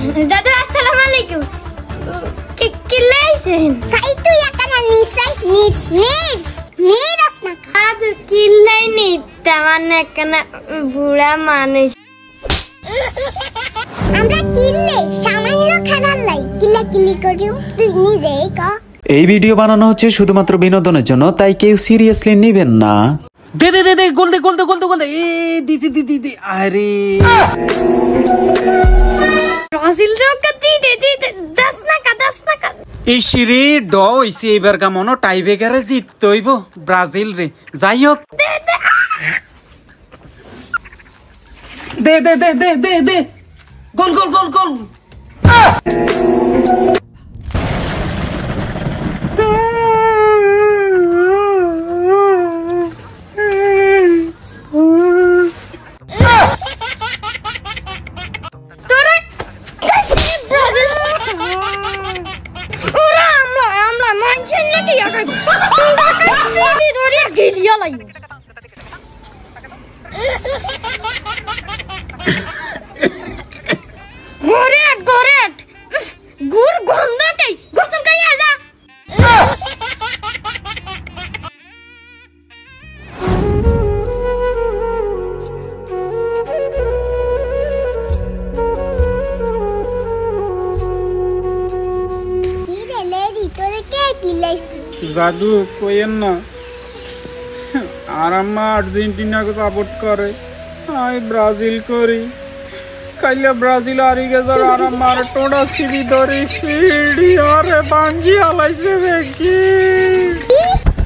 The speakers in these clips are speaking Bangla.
দাদু আসসালামু আলাইকুম। কি লাইছেন? সাইতু ইয়াকানা নিসাই নির আসনা। দাদু কি লাই নি তামানে কানা বুড়া মানুষ। আমরা কিল্লে সামান্য খেলার লাই কিল্লি করিও তুই নিজেই ক। এই ভিডিও বানানো হচ্ছে শুধুমাত্র বিনোদনের জন্য, তাই কেউ সিরিয়াসলি নেবেন না। দে গোল দে এ দি আরে ব্রাজিল রকতি দে 10 নাকা ইশরে ড হইছে এবার কা মনো টাইব্রেকারে জিততে হইব ব্রাজিল রে। যাই হোক দে গোল Goret! Gur gonda kai! Gosam kai aja! Kire lady tore ke kilaisi? জাদু কোয়েন না, আর আম্মা আর্জেন্টিনাকে সাপোর্ট করে, আমি ব্রাজিল করি। কাইলে ব্রাজিল হারি গেছে আর আমার টোড়া সিঁড়ি ধরে সিঁড়ি আরে ভাঙ্গি হালাইছে দেখি।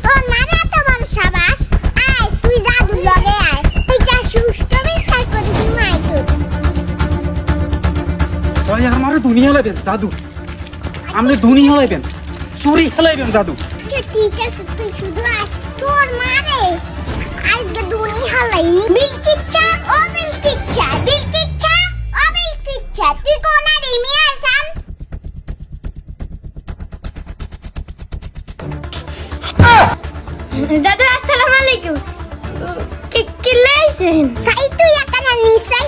তোর মানে এত বড় সাবাস, আয় তুই জাদু লগে আয়, এটা সুস্থ বিচার করে দিই মাই তোর। জয় আমার দুনিয়া লাইবেন জাদু, আপনি দুনিয়া লাইবেন চুরি খেলাইবেন জাদু। ঠিক আছে তুই শুধু আয়, তোর মানে আজকে দুনিয়া হালাইনি। বিলকিচ্ছা ও বিলকিচ্ছা তুই কোন আর ইমিয়া আসান? দাদু আসসালামু আলাইকুম। কি লাইছেন? সাইতু ইয়াকানা নিসাই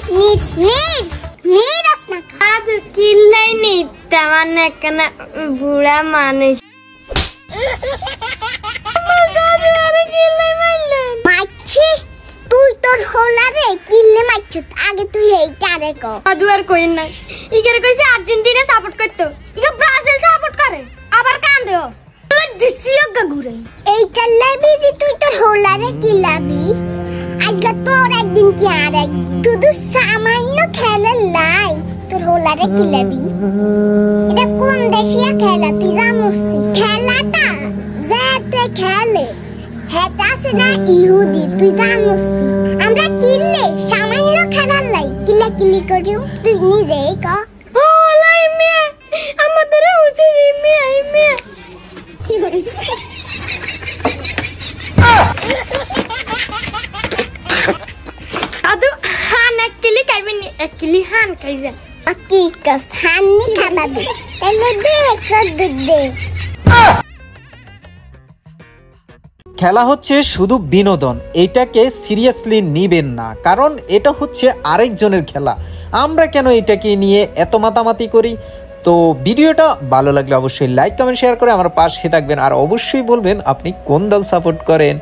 নির আসনা। দাদু কি লাই নি তামানে কানা বুড়া মানুষ। দাদু আরে কি লাই মারলেন? মারছি তুই তোর হোলারে কিল্লে মারছত, আগে তুই এইটারে কো। দাদু আর কইন না, ইগেরে কইছে আর্জেন্টিনা সাপোর্ট করতে, ইগা ব্রাজিল সাপোর্ট করে, আবার কান্দেও তুই দিছিও গাগুরে। এইটা লাইবি যে তুই তোর হোলারে কিলাবি, আজকে তোর একদিন কি আর একদিন, শুধু সামান্য খেলা লাই তোর হোলারে কিলাবি। এটা কোন দেশিয়া খেলা তুই জানোস? খেলাটা যেতে খেলে হেটা আছে না ইহুদি, তুই জানোস? আমরা কিল্লে সামান্য খেলার লাই কিল্লি করিও তুই নিজেই ক। ও লাই মে আমাদের উচিত মে কি করে আদু হান একলি খাইবেন, একলি হান খাইছেন কি কাস হান নি খাবাবি তাহলে দে কর দে। খেলা হচ্ছে শুধু বিনোদন, এটাকে সিরিয়াসলি নিবেন না, কারণ এটা হচ্ছে আরেকজনের খেলা। আমরা কেন এটাকে নিয়ে এত মাতামাতি করি? তো ভিডিওটা ভালো লাগলে অবশ্যই লাইক কমেন্ট শেয়ার করে আমার পাশে থাকবেন, আর অবশ্যই বলবেন আপনি কোন দল সাপোর্ট করেন।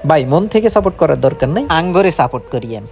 ভাই মন থেকে সাপোর্ট করার দরকার নাই, আঙ্গরে সাপোর্ট করিয়েন।